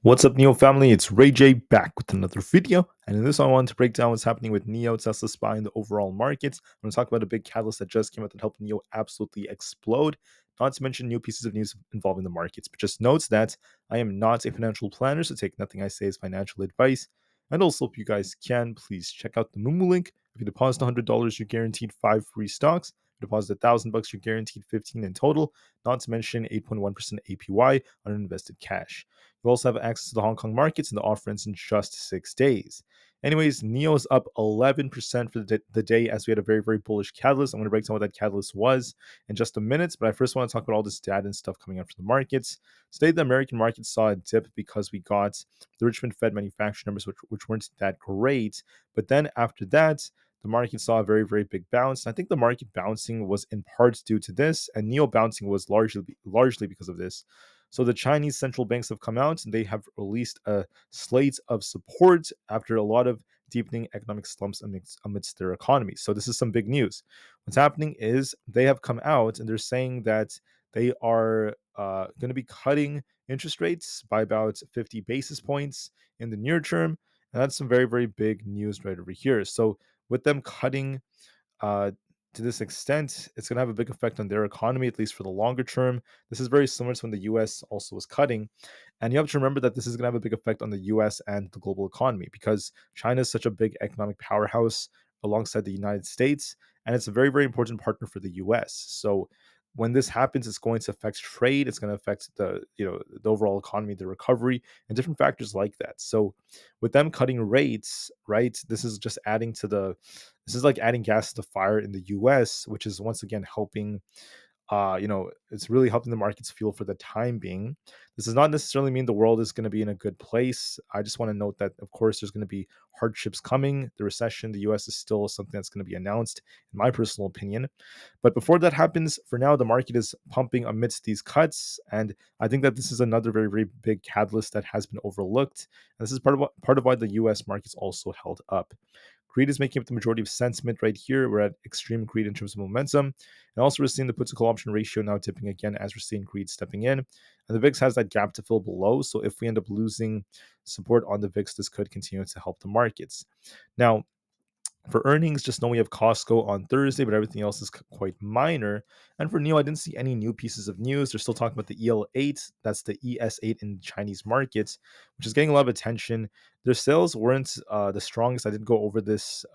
What's up, NIO family? It's Rey-Jay back with another video. And in this one, I wanted to break down what's happening with NIO, Tesla SPY, and the overall markets. I'm going to talk about a big catalyst that just came out that helped NIO absolutely explode. Not to mention new pieces of news involving the markets. But just note that I am not a financial planner, so take nothing I say as financial advice. And also, if you guys can, please check out the Moomoo link. If you deposit $100, you're guaranteed 5 free stocks. If you deposit $1,000, you're guaranteed 15 in total. Not to mention 8.1% APY on invested cash. You also have access to the Hong Kong markets and the offer ends in just 6 days. Anyways, NIO is up 11% for the day as we had a very, very bullish catalyst. I'm going to break down what that catalyst was in just a minute, but I first want to talk about all this data and stuff coming out from the markets. Today, the American market saw a dip because we got the Richmond Fed manufacturing numbers, which weren't that great. But then after that, the market saw a very, very big bounce. And I think the market bouncing was in part due to this, and NIO bouncing was largely because of this. So the Chinese central banks have come out and they have released a slate of support after a lot of deepening economic slumps amidst their economy. So this is some big news. What's happening is they have come out and they're saying that they are going to be cutting interest rates by about 50 basis points in the near term. And that's some very, very big news right over here. So with them cutting to this extent, it's going to have a big effect on their economy, at least for the longer term. This is very similar to when the US also was cutting. And you have to remember that this is going to have a big effect on the US and the global economy because China is such a big economic powerhouse alongside the United States. And it's a very, very important partner for the US. So when this happens, it's going to affect trade. It's going to affect the overall economy, the recovery, and different factors like that. So with them cutting rates, right, this is like adding gas to the fire in the US, which is once again helping it's really helping the markets fuel for the time being. This does not necessarily mean the world is going to be in a good place. I just want to note that, of course, there's going to be hardships coming. The recession, the US is still something that's going to be announced, in my personal opinion. But before that happens, for now, the market is pumping amidst these cuts. And I think that this is another very, very big catalyst that has been overlooked. And this is part of why the US markets also held up. Greed is making up the majority of sentiment right here. We're at extreme greed in terms of momentum. And also we're seeing the put to call option ratio now dipping again as we're seeing greed stepping in. And the VIX has that gap to fill below. So if we end up losing support on the VIX, this could continue to help the markets. Now, for earnings, just know we have Costco on Thursday, but everything else is quite minor. And for NIO, I didn't see any new pieces of news. They're still talking about the EL8, that's the ES8 in Chinese markets, which is getting a lot of attention. Their sales weren't the strongest. I did go over this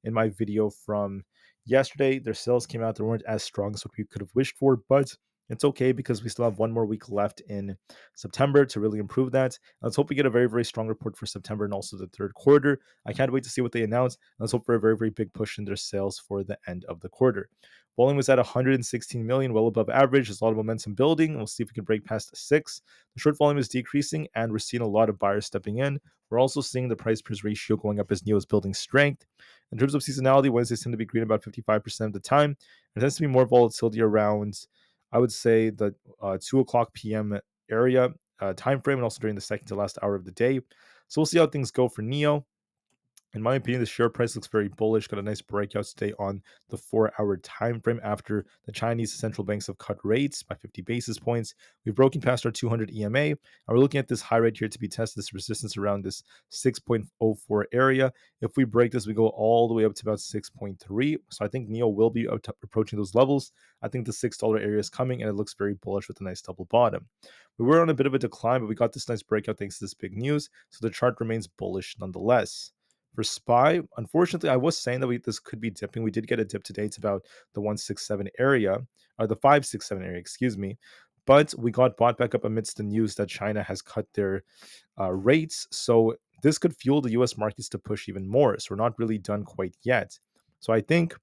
in my video from yesterday. Their sales came out, they weren't as strong as what we could have wished for, but it's okay because we still have one more week left in September to really improve that. Let's hope we get a very, very strong report for September and also the third quarter. I can't wait to see what they announce. Let's hope for a very, very big push in their sales for the end of the quarter. Volume was at 116 million, well above average. There's a lot of momentum building. We'll see if we can break past 6. The short volume is decreasing, and we're seeing a lot of buyers stepping in. We're also seeing the price per ratio going up as NIO is building strength. In terms of seasonality, Wednesdays tend to be green about 55% of the time. There tends to be more volatility around, I would say, the 2 o'clock p.m. area time frame, and also during the second to last hour of the day. So we'll see how things go for NIO. In my opinion, the share price looks very bullish. Got a nice breakout today on the 4-hour time frame after the Chinese central banks have cut rates by 50 basis points. We've broken past our 200 EMA, and we're looking at this high right here to be tested, this resistance around this 6.04 area. If we break this, we go all the way up to about 6.3. So I think NIO will be approaching those levels. I think the $6 area is coming, and it looks very bullish with a nice double bottom. We were on a bit of a decline, but we got this nice breakout thanks to this big news. So the chart remains bullish nonetheless. For SPY, unfortunately, I was saying that this could be dipping. We did get a dip today. It's about the 167 area, or the 567 area, excuse me. But we got bought back up amidst the news that China has cut their rates. So this could fuel the US markets to push even more. So we're not really done quite yet. So I think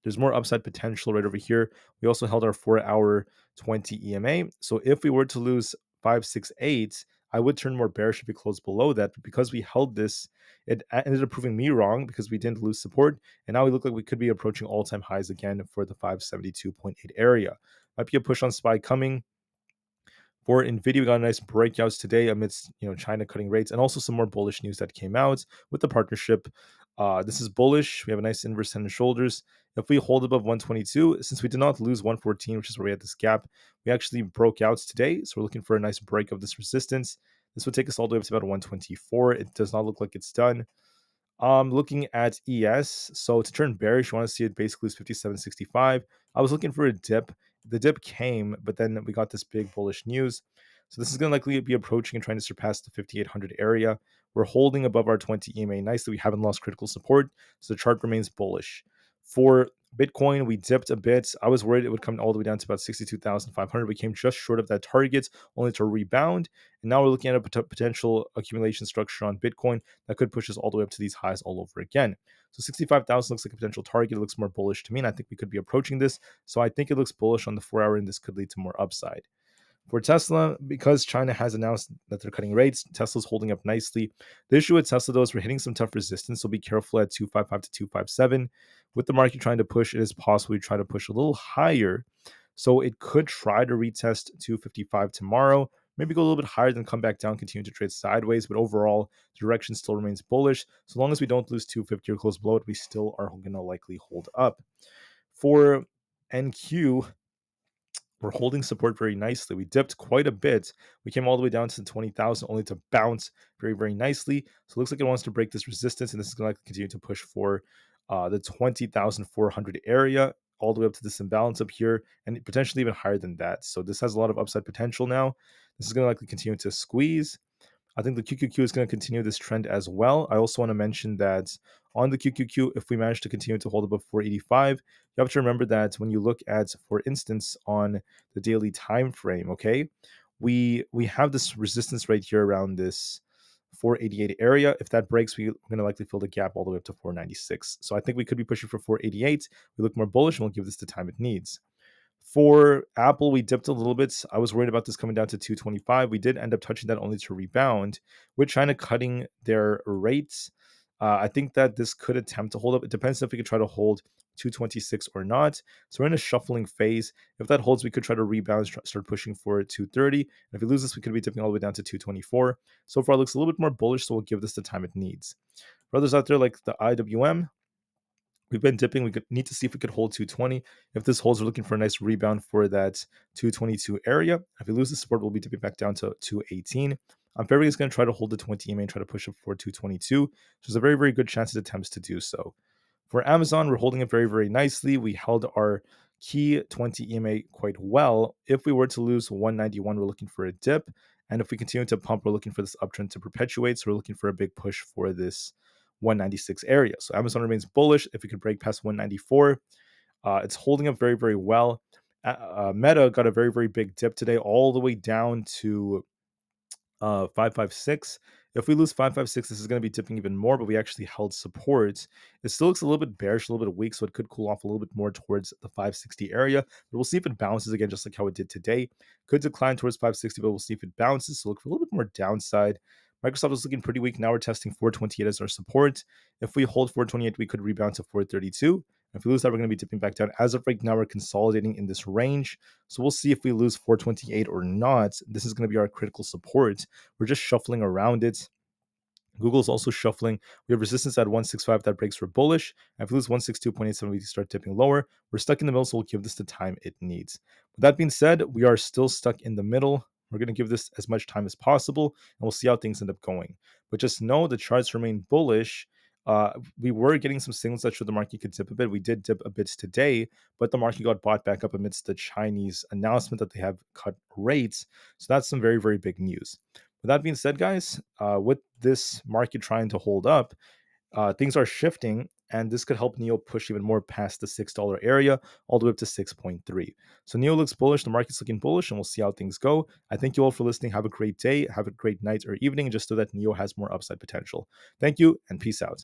there's more upside potential right over here. We also held our 4-hour 20 EMA. So if we were to lose 568, I would turn more bearish if we closed below that. But because we held this, it ended up proving me wrong because we didn't lose support. And now we look like we could be approaching all-time highs again for the 572.8 area. Might be a push on SPY coming. For Nvda, we got a nice breakouts today amidst China cutting rates, and also some more bullish news that came out with the partnership. This is bullish. We have a nice inverse head and shoulders. If we hold above 122, since we did not lose 114, which is where we had this gap, we actually broke out today. So we're looking for a nice break of this resistance. This would take us all the way up to about 124. It does not look like it's done. Looking at ES, so to turn bearish, you want to see it basically is 57.65. I was looking for a dip. The dip came, but then we got this big bullish news. So this is going to likely be approaching and trying to surpass the 5800 area. We're holding above our 20 EMA nicely. We haven't lost critical support, so the chart remains bullish. For Bitcoin, we dipped a bit. I was worried it would come all the way down to about 62,500. We came just short of that target, only to rebound. And now we're looking at a potential accumulation structure on Bitcoin that could push us all the way up to these highs all over again. So 65,000 looks like a potential target. It looks more bullish to me, and I think we could be approaching this. So I think it looks bullish on the 4-hour, and this could lead to more upside. For Tesla, because China has announced that they're cutting rates, Tesla's holding up nicely. The issue with Tesla, though, is we're hitting some tough resistance, so be careful at 255 to 257. With the market trying to push, it is possible we try to push a little higher. So it could try to retest 255 tomorrow, maybe go a little bit higher, then come back down, continue to trade sideways. But overall, the direction still remains bullish. So long as we don't lose 250 or close below it, we still are going to likely hold up. For NQ, we're holding support very nicely. We dipped quite a bit. We came all the way down to 20,000 only to bounce very, very nicely. So it looks like it wants to break this resistance, and this is going to continue to push for the 20,400 area all the way up to this imbalance up here, and potentially even higher than that. So this has a lot of upside potential now. This is going to likely continue to squeeze. I think the QQQ is going to continue this trend as well. I also want to mention that on the QQQ, if we manage to continue to hold above 485, you have to remember that when you look at, for instance, on the daily time frame, okay, we have this resistance right here around this 488 area. If that breaks, we're going to likely fill the gap all the way up to 496. So I think we could be pushing for 488. We look more bullish, and we'll give this the time it needs. For Aapl, we dipped a little bit. I was worried about this coming down to 225. We did end up touching that only to rebound. With China cutting their rates, I think that this could attempt to hold up. It depends if we could try to hold 226 or not. So we're in a shuffling phase. If that holds, we could try to rebound, start pushing for 230. And if we lose this, we could be dipping all the way down to 224. So far, it looks a little bit more bullish, so we'll give this the time it needs. For others out there like the IWM, we've been dipping. We could need to see if we could hold 220. If this holds, we're looking for a nice rebound for that 222 area. If we lose the support, we'll be dipping back down to 218. Fairway is going to try to hold the 20 EMA and try to push up for 222. So there's a very, very good chance it attempts to do so. For Amazon, we're holding it very, very nicely. We held our key 20 EMA quite well. If we were to lose 191, we're looking for a dip. And if we continue to pump, we're looking for this uptrend to perpetuate. So we're looking for a big push for this 196 area. So Amazon remains bullish. If we could break past 194, it's holding up very, very well. Meta got a very, very big dip today, all the way down to 556. If we lose 556, this is going to be dipping even more, but we actually held support. It still looks a little bit bearish, a little bit weak, so it could cool off a little bit more towards the 560 area. But we'll see if it bounces again, just like how it did today. Could decline towards 560, but we'll see if it bounces. So look for a little bit more downside. Microsoft is looking pretty weak. Now we're testing 428 as our support. If we hold 428, we could rebound to 432. If we lose that, we're going to be dipping back down. As of right now, we're consolidating in this range. So we'll see if we lose 428 or not. This is going to be our critical support. We're just shuffling around it. Google's also shuffling. We have resistance at 165 that breaks for bullish. And if we lose 162.87, we start dipping lower. We're stuck in the middle, so we'll give this the time it needs. With that being said, we are still stuck in the middle. We're going to give this as much time as possible, and we'll see how things end up going. But just know the charts remain bullish. We were getting some signals that showed the market could dip a bit. We did dip a bit today, but the market got bought back up amidst the Chinese announcement that they have cut rates. So that's some very, very big news. With that being said, guys, with this market trying to hold up, things are shifting, and this could help NIO push even more past the $6 area, all the way up to 6.3. So NIO looks bullish, the market's looking bullish, and we'll see how things go. I thank you all for listening. Have a great day, have a great night or evening, just so that NIO has more upside potential. Thank you, and peace out.